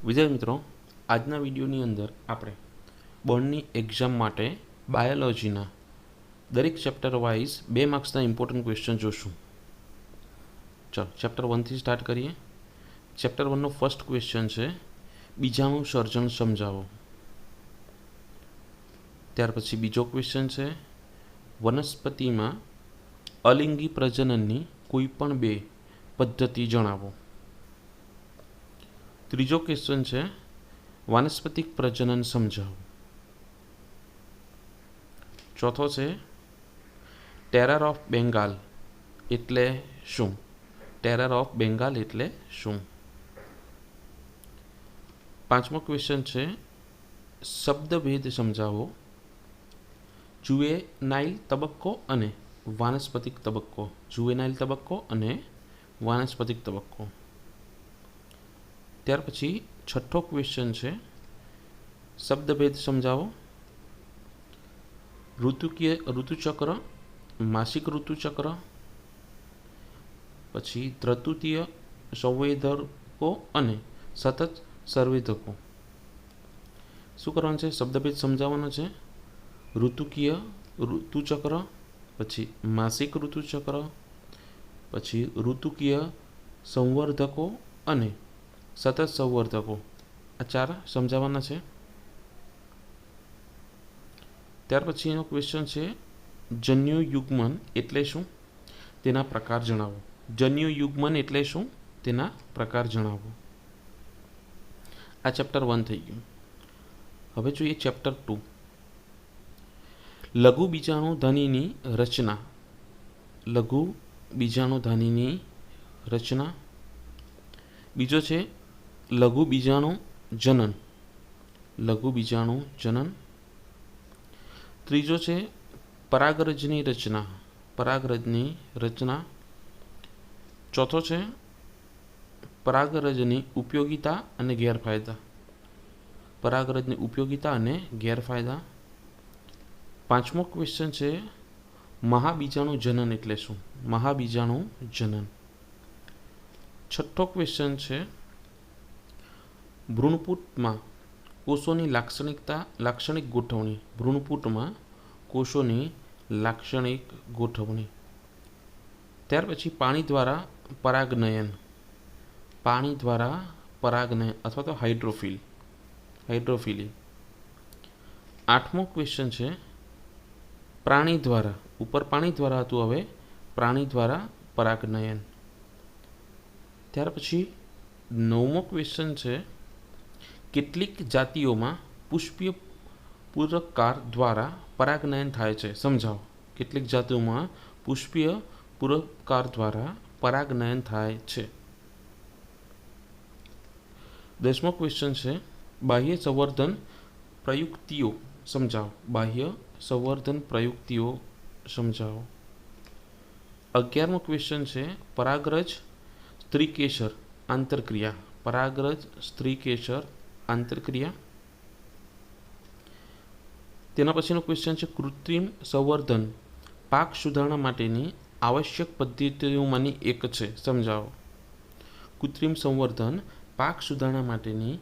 વિદ્યાર્થી મિત્રો, આજના વિડીયોની અંદર આપણે બોર્ડની એક્ઝામ માટે બાયોલોજીના દરેક ચેપ્ટર વાઇઝ 2 માર્ક્સના ઇમ્પોર્ટન્ટ ક્વેશ્ચન જોશું. ચાલો ચેપ્ટર 1થી સ્ટાર્ટ કરીએ. ચેપ્ટર 1નો ફર્સ્ટ ક્વેશ્ચન છે બીજાણુ સર્જન સમજાવો. ત્યાર પછી બીજો ક્વેશ્ચન છે વનસ્પતિમાં અલિંગી પ્રજનનની કોઈ પણ 2 પદ્ધતિ જણાવો. ત્રીજો ક્વેશ્ચન છે વાનસ્પતિક પ્રજનન સમજાવો. ચોથો છે ટેરર ઓફ બેંગાલ એટલે શું? ટેરર ઓફ બેંગાલ એટલે શું? પાંચમો ક્વેશ્ચન છે શબ્દભેદ સમજાવો. જુવેનાઇલ તબક્કો અને વાનસ્પતિક તબક્કો. જુવેનાઇલ તબક્કો અને વાનસ્પતિક તબક્કો. ત્યાર પછી છઠ્ઠો ક્વેશ્ચન છે શબ્દભેદ સમજાવો. ઋતુચક્ર, માસિક ઋતુચક્ર, પછી ત્રતુતીય સંવેદકો અને સતત સંવેદકો. શું કરવાનું છે? શબ્દભેદ સમજાવવાનો છે. ઋતુચક્ર, પછી માસિક ઋતુચક્ર, પછી ઋતુકીય સંવર્ધકો અને સતત સંવર્ધકો. આ 4 સમજાવવાના છે. ત્યાર પછીનો ક્વેશ્ચન છે જન્યુયુગ્મન એટલે શું? તેના પ્રકાર જણાવો. જન્યુયુગ્મન એટલે શું? તેના પ્રકાર જણાવો. આ ચેપ્ટર 1 થઈ ગયું. હવે જોઈએ ચેપ્ટર 2. લઘુ બીજાણુધનીની રચના. લઘુ બીજાણુધનીની રચના. બીજો છે લઘુ બીજાણુ જનન. લઘુ બીજાણુ જનન. ત્રીજો છે પરાગરજની રચના. પરાગરજની રચના. ચોથો છે પરાગરજની ઉપયોગિતા અને ગેરફાયદા. પરાગરજની ઉપયોગિતા અને ગેરફાયદા. પાંચમો ક્વેશ્ચન છે મહાબીજાણુ જનન એટલે શું? મહાબીજાણુ જનન. છઠ્ઠો ક્વેશ્ચન છે ભ્રૂણપૂટમાં કોષોની લાક્ષણિક ગોઠવણી. ભ્રૂણપૂટમાં કોષોની લાક્ષણિક ગોઠવણી. ત્યાર પછી પાણી દ્વારા પરાગનયન. પાણી દ્વારા પરાગનયન અથવા તો હાઇડ્રોફિલી. આઠમો ક્વેશ્ચન છે પ્રાણી દ્વારા. ઉપર પાણી દ્વારા હતું, હવે પ્રાણી દ્વારા પરાગનયન. ત્યાર પછી 9મો ક્વેશ્ચન છે કેટલીક જાતિઓમાં પુષ્પીય પૂરકકાર દ્વારા પરાગનયન થાય છે. સમજાવો. કેટલીક જાતિઓમાં પુષ્પીય પૂરકકાર દ્વારા પરાગનયન થાય છે. 10મો ક્વેશ્ચન છે બાહ્ય સંવર્ધન પ્રયુક્તિઓ સમજાવો. બાહ્ય સંવર્ધન પ્રયુક્તિઓ સમજાવો. 11મો ક્વેશ્ચન છે પરાગરજ સ્ત્રીકેસર આંતરક્રિયા. પરાગરજ સ્ત્રીકેસર આંતરક્રિયા. તેના પછીનો ક્વેશ્ચન છે કૃત્રિમ સંવર્ધન પાક સુધારણા માટેની આવશ્યક પદ્ધતિઓમાંની એક છે. સમજાવો. કૃત્રિમ સંવર્ધન પાક સુધારણા માટેની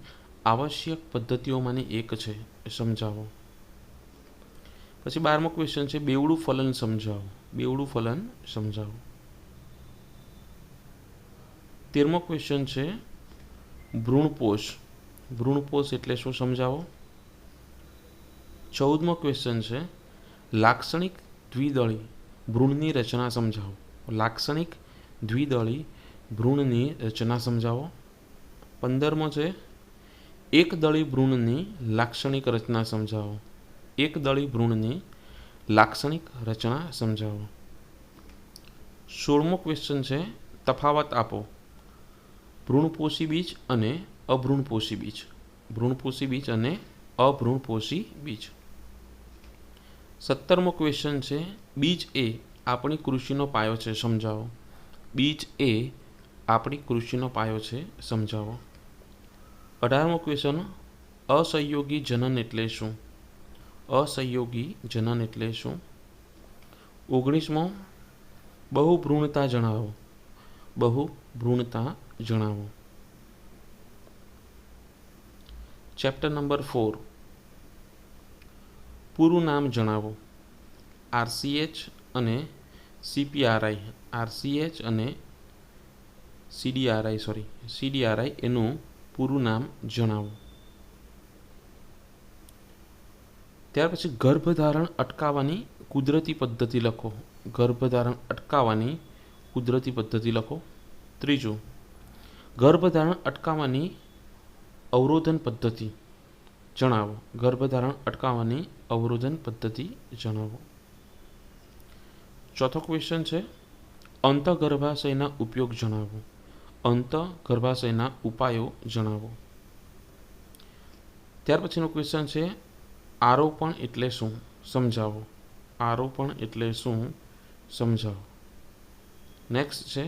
આવશ્યક પદ્ધતિઓમાંની એક છે. સમજાવો. પછી 12મો ક્વેશ્ચન છે બેવડું ફલન સમજાવો. બેવડું ફલન સમજાવો. 13મો ક્વેશ્ચન છે ભ્રૂણપોષ. ભ્રૂણપોષ એટલે શું? સમજાવો. 14મો ક્વેશ્ચન છે લાક્ષણિક દ્વિદળી ભ્રૂણની રચના સમજાવો. લાક્ષણિક દ્વિદળી ભ્રૂણની રચના સમજાવો. 15મો છે એકદળી ભ્રૂણની લાક્ષણિક રચના સમજાવો. એકદળી ભ્રૂણની લાક્ષણિક રચના સમજાવો. 16મો ક્વેશ્ચન છે તફાવત આપો. ભ્રૂણપોષી બીજ અને અભ્રૂણપોષી બીજ. ભ્રૂણપોષી બીજ અને અભ્રૂણપોષી બીજ. 17મો ક્વેશ્ચન છે બીજ એ આપણી કૃષિનો પાયો છે. સમજાવો. બીજ એ આપણી કૃષિનો પાયો છે. સમજાવો. 18મો ક્વેશ્ચન અસહયોગી જનન એટલે શું? અસહયોગી જનન એટલે શું? 19મો બહુભ્રૂણતા જણાવો. બહુભ્રૂણતા જણાવો. ચેપ્ટર નંબર 4 પૂરું નામ જણાવો. આરસીએચ અને સીપીઆરઆઈ, આરસીએચ અને સીડીઆરઆઈ એનું પૂરું નામ જણાવો. ત્યાર પછી ગર્ભધારણ અટકાવવાની કુદરતી પદ્ધતિ લખો. ગર્ભધારણ અટકાવવાની કુદરતી પદ્ધતિ લખો. ત્રીજું, ગર્ભધારણ અટકાવવાની અવરોધન પદ્ધતિ જણાવો. ગર્ભધારણ અટકાવવાની અવરોધન પદ્ધતિ જણાવો. ચોથો ક્વેશ્ચન છે અંતઃગર્ભાશયના ઉપયોગ જણાવો. અંતઃગર્ભાશયના ઉપાયો જણાવો. ત્યાર પછીનો ક્વેશ્ચન છે આરોપણ એટલે શું સમજાવો. આરોપણ એટલે શું સમજાવો. નેક્સ્ટ છે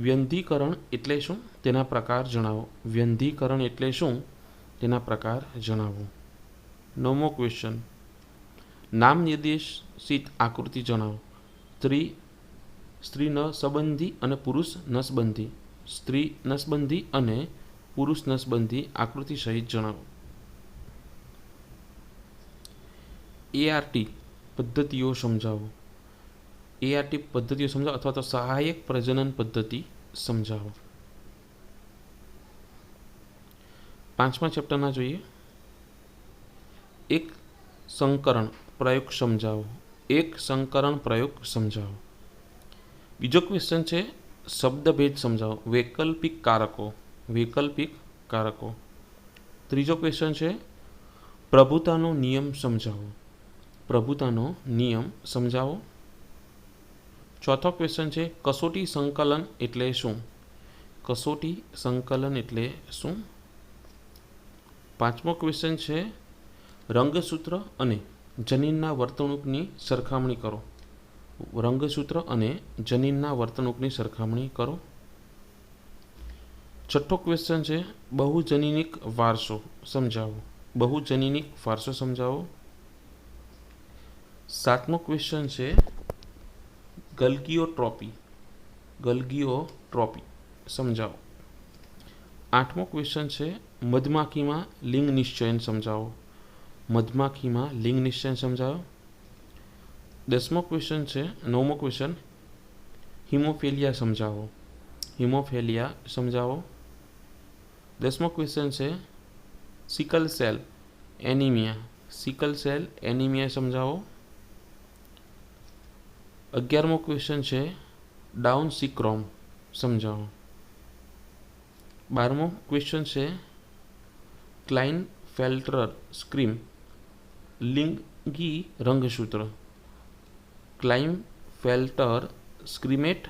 વ્યંધીકરણ એટલે શું તેના પ્રકાર જણાવો. વ્યંધીકરણ એટલે શું તેના પ્રકાર જણાવો. 9મો ક્વેશ્ચન નામ નિર્દેશિત આકૃતિ જણાવો. સ્ત્રી નસબંધી અને પુરુષ નસબંધી, સ્ત્રી નસબંધી અને પુરુષ નસબંધી આકૃતિ સહિત જણાવો. એઆરટી પદ્ધતિઓ સમજાવો. એઆરટી પદ્ધતિઓ સમજાવો અથવા તો સહાયક પ્રજનન પદ્ધતિ સમજાવો. 5મા ચેપ્ટરના જોઈએ. એક સંકરણ પ્રયોગ સમજાવો. એક સંકરણ પ્રયોગ સમજાવો. બીજો ક્વેશ્ચન છે શબ્દભેદ સમજાવો. વૈકલ્પિક કારકો. વૈકલ્પિક કારકો. ત્રીજો ક્વેશ્ચન છે પ્રભુતાનો નિયમ સમજાવો. પ્રભુતાનો નિયમ સમજાવો. ચોથો ક્વેશ્ચન છે કસોટી સંકલન એટલે શું. કસોટી સંકલન એટલે શું. 5મો ક્વેશ્ચન છે રંગસૂત્ર અને જનીનના વર્તણૂકની સરખામણી કરો. રંગસૂત્ર અને જનીનના વર્તણૂકની સરખામણી કરો. છઠ્ઠો ક્વેશ્ચન છે બહુજનીનિક વારસો સમજાવો. બહુજનીનિક વારસો સમજાવો. 7મો ક્વેશ્ચન છે ગલ્ગીઓટ્રોપી. ગલ્ગીઓટ્રોપી સમજાવો. 8મો ક્વેશ્ચન છે મધમાખીમાં લિંગ નિશ્ચયન સમજાવો. મધમાખીમાં લિંગ નિશ્ચયન સમજાવો. 10મો ક્વેશ્ચન છે 9મો ક્વેશ્ચન હિમોફેલિયા સમજાવો. હિમોફેલિયા સમજાવો. 10મો ક્વેશ્ચન છે sickle cell anaemia. Sickle cell anaemia સમજાવો. 11મો ક્વેશ્ચન છે ડાઉન સિક્રોમ સમજાવો. 12મો ક્વેશ્ચન છે ક્લાઇનફેલ્ટર સ્કીમ લિંગી રંગસૂત્ર. ક્લાઇનફેલ્ટર સ્કીમેટ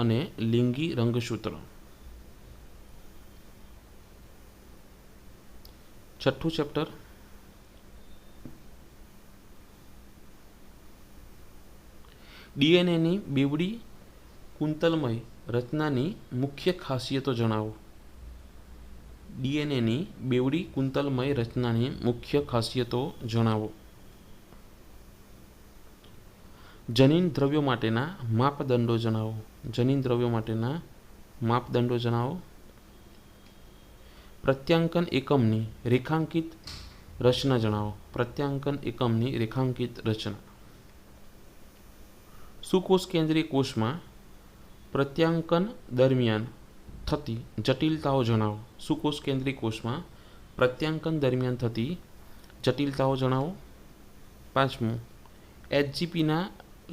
અને લિંગી રંગસૂત્ર. 6થું ચેપ્ટર ડીએનએની બેવડી કુંતલમય રચનાની મુખ્ય ખાસિયતો જણાવો. ડીએનએની બેવડી કુંતલમય રચનાની મુખ્ય ખાસિયતો જણાવો. જનીન દ્રવ્યો માટેના માપદંડો જણાવો. જનીન દ્રવ્યો માટેના માપદંડો જણાવો. પ્રત્યાંકન એકમની રેખાંકિત રચના જણાવો. પ્રત્યાંકન એકમની રેખાંકિત રચના. સુકોષ કેન્દ્રીય કોષમાં પ્રત્યાંકન દરમિયાન થતી જટિલતાઓ જણાવો. સુકોષ કેન્દ્રીય કોષમાં પ્રત્યાંકન દરમિયાન થતી જટિલતાઓ જણાવો. 5મું એચજીપીના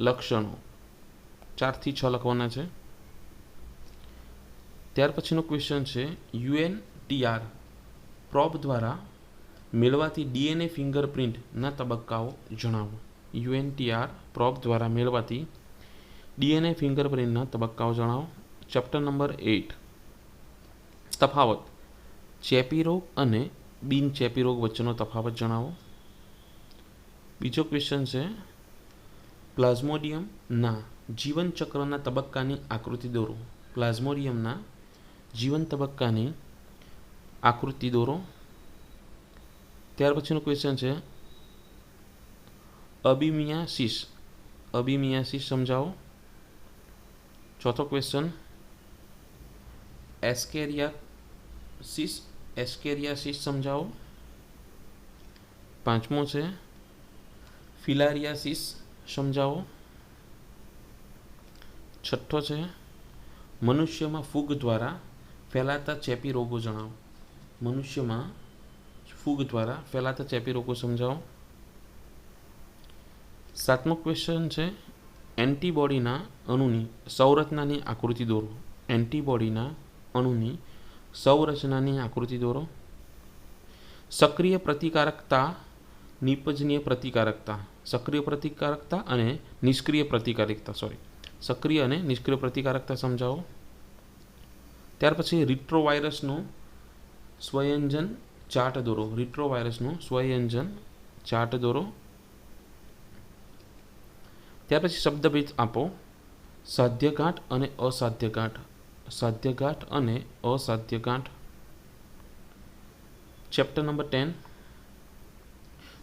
લક્ષણો 4 થી 6 લખવાના છે. ત્યાર પછીનો ક્વેશ્ચન છે યુએનટીઆર પ્રોબ દ્વારા મેળવાતી ડીએનએ ફિંગરપ્રિન્ટના તબક્કાઓ જણાવો. યુએનટીઆર પ્રોબ દ્વારા મેળવાતી ડીએનએ ફિંગરપ્રિન્ટના તબક્કાઓ જણાવો. ચેપ્ટર નંબર 8 તફાવત. ચેપી રોગ અને બિનચેપી રોગ વચ્ચેનો તફાવત જણાવો. બીજો ક્વેશ્ચન છે પ્લાઝ્મોડિયમના જીવન ચક્રના તબક્કાની આકૃતિ દોરો. પ્લાઝ્મોડિયમના જીવન તબક્કાની આકૃતિ દોરો. ત્યાર પછીનો ક્વેશ્ચન છે અબિમિયાસિસ. અબિમિયાસિસ સમજાવો. ચોથો ક્વેશ્ચન એસ્કેરિયાસિસ એસ્કેરિયાસિસ સમજાવો. પાંચમો છે ફિલારિયાસિસ સમજાવો. છઠ્ઠો છે મનુષ્યમાં ફૂગ દ્વારા ફેલાતા ચેપી રોગો જણાવો. મનુષ્યમાં ફૂગ દ્વારા ફેલાતા ચેપી રોગો સમજાવો. સાતમો ક્વેશ્ચન છે એન્ટીબોડીના અણુની સંરચનાની આકૃતિ દોરો. એન્ટીબોડીના અણુની સંરચનાની આકૃતિ દોરો. સક્રિય પ્રતિકારકતા, નિપજનીય પ્રતિકારકતા. સક્રિય પ્રતિકારકતા અને નિષ્ક્રિય પ્રતિકારકતા સક્રિય અને નિષ્ક્રિય પ્રતિકારકતા સમજાવો. ત્યાર પછી રિટ્રોવાયરસનું સ્વયંજન ચાર્ટ દોરો. રિટ્રોવાયરસનું સ્વયંજન ચાર્ટ દોરો. ત્યાર પછી શબ્દભેદ આપો. સાધ્ય ગાંઠ અને અસાધ્ય ગાંઠ. સાધ્ય ગાંઠ અને અસાધ્ય ગાંઠ. ચેપ્ટર નંબર 10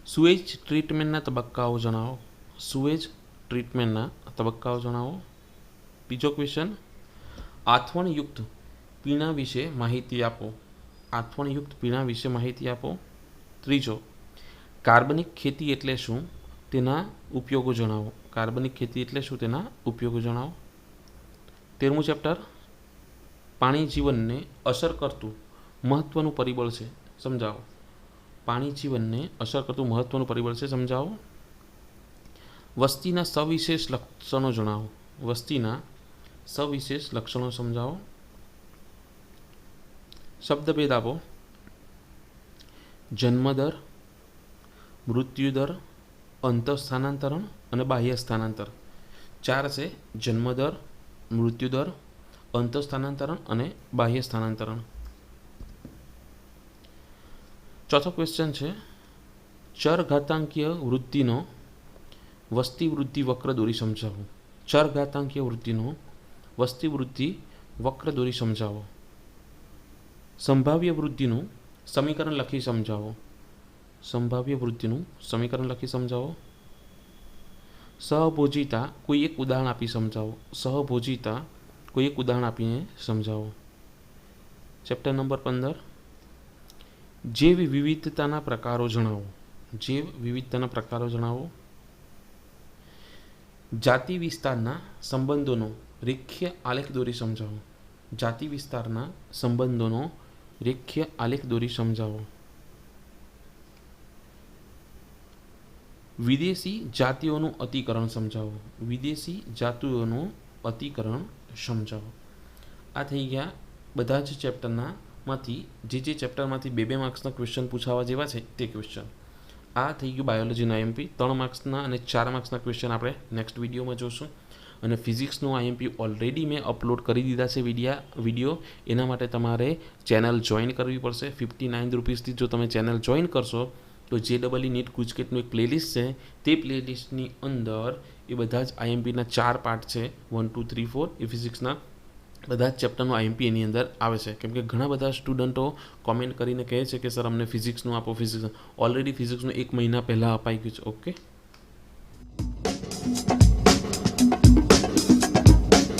સુએજ ટ્રીટમેન્ટના તબક્કાઓ જણાવો. સુએજ ટ્રીટમેન્ટના તબક્કાઓ જણાવો. બીજો ક્વેશ્ચન આથવણયુક્ત પીણા વિશે માહિતી આપો. આથવણયુક્ત પીણા વિશે માહિતી આપો. ત્રીજો કાર્બનિક ખેતી એટલે શું, તેના ઉપયોગો જણાવો. કાર્બનિક ખેતી એટલે શું, તેના ઉપયોગો જણાવો. 13મું ચેપ્ટર પાણી જીવનને અસર કરતું મહત્વનું પરિબળ છે સમજાવો. પાણી જીવનને અસર કરતું મહત્વનું પરિબળ છે સમજાવો. વસ્તીના સવિશેષ લક્ષણો જણાવો. વસ્તીના સવિશેષ લક્ષણો સમજાવો. શબ્દભેદ આપો. જન્મદર, મૃત્યુદર, અંતઃસ્થાનાંતરણ અને બાહ્ય સ્થાનાંતર. 4 છે જન્મદર, મૃત્યુદર, અંતઃસ્થાનાંતરણ અને બાહ્ય સ્થાનાંતરણ. ચોથો ક્વેશ્ચન છે ચરઘાતાંકીય વૃદ્ધિનો વસ્તી વૃદ્ધિ વક્ર દોરી સમજાવો. ચરઘાતાંકીય વૃદ્ધિનો વસ્તી વૃદ્ધિ વક્ર દોરી સમજાવો. સંભાવ્ય વૃદ્ધિનું સમીકરણ લખી સમજાવો. સંભાવ્ય વૃદ્ધિનું સમીકરણ લખી સમજાવો. સહભોજિતા કોઈ એક ઉદાહરણ આપી સમજાવો. સહભોજિતા કોઈ એક ઉદાહરણ આપીને સમજાવો. ચેપ્ટર નંબર 15 જૈવ વિવિધતાના પ્રકારો જણાવો. જૈવ વિવિધતાના પ્રકારો જણાવો. જાતિ વિસ્તારના સંબંધોનો રેખીય આલેખ દોરી સમજાવો. જાતિ વિસ્તારના સંબંધોનો રેખીય આલેખ દોરી સમજાવો. વિદેશી જાતિઓનું અતિકરણ સમજાવો. વિદેશી જાતિઓનું અતિકરણ સમજાવો. આ થઈ ગયા બધા જ ચેપ્ટરના માંથી જે ચેપ્ટરમાંથી 2 માર્ક્સના ક્વેશ્ચન પૂછાવા જેવા છે તે ક્વેશ્ચન. આ થઈ ગયું બાયોલોજીના આઈએમપી. 3 માર્ક્સના અને 4 માર્ક્સના ક્વેશ્ચન આપણે નેક્સ્ટ વિડીયોમાં જોશું. અને ફિઝિક્સનું આઈએમપી ઓલરેડી મેં અપલોડ કરી દીધા છે વિડીયો. એના માટે તમારે ચેનલ જોઈન કરવી પડશે. 59 રૂપીસથી જો તમે ચેનલ જોઈન કરશો તો JEE નીટ ગુજકેટનું એક પ્લેલિસ્ટ છે. તે પ્લેલિસ્ટની અંદર એ બધા જ આઈએમપીના 4 પાર્ટ છે 1 2 3 4 એ ફિઝિક્સના બધા જ ચેપ્ટરનું આઈએમપી એની અંદર આવે છે. કેમ કે ઘણા બધા સ્ટુડન્ટો કોમેન્ટ કરીને કહે છે કે સર અમને ફિઝિક્સનું આપો. ફિઝિક્સ ઓલરેડી ફિઝિક્સનું 1 મહિના પહેલાં અપાઈ ગયું છે. ઓકે.